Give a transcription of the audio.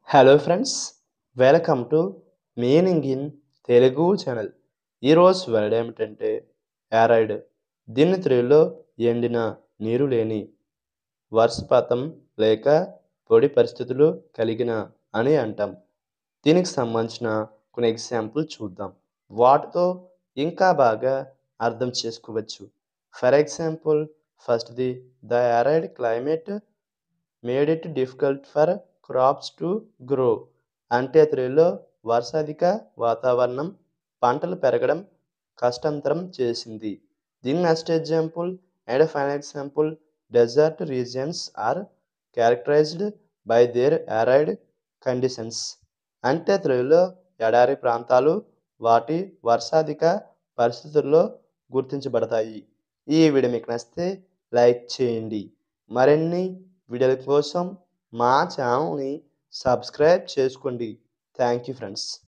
Hello friends, welcome to meaning in Telugu channel. ఈరోజు word ఏమిటంటే యారైడ్. దీన్ని తెలుగులో ఎండిన, నీరు లేని, వర్షపాతం లేక పొడి పరిస్థితులు కలిగిన అని అంటాం. దీనికి సంబంధించిన కొన్ని ఎగ్జాంపుల్ చూద్దాం. వాటితో ఇంకా బాగా అర్థం చేసుకోవచ్చు. ఫర్ ఎగ్జాంపుల్, ఫస్ట్ది, the arid climate made it difficult for crops to grow. అంటే తెలుగులో వర్షాధిక వాతావరణం పంటలు పెరగడం కష్టతరం చేసింది. దీని next example and final example, desert regions are characterized by their arid conditions. అంటే తెలుగులో ఎడారి ప్రాంతాలు వాటి వర్షాధిక పరిస్థితుల్లో గుర్తించబడతాయి. ఈ వీడియో మీకు నచ్చితే లైక్ చేయండి. మరిన్ని వీడియోల కోసం మా ఛానల్ని సబ్స్క్రైబ్ చేసుకోండి. Thank you friends.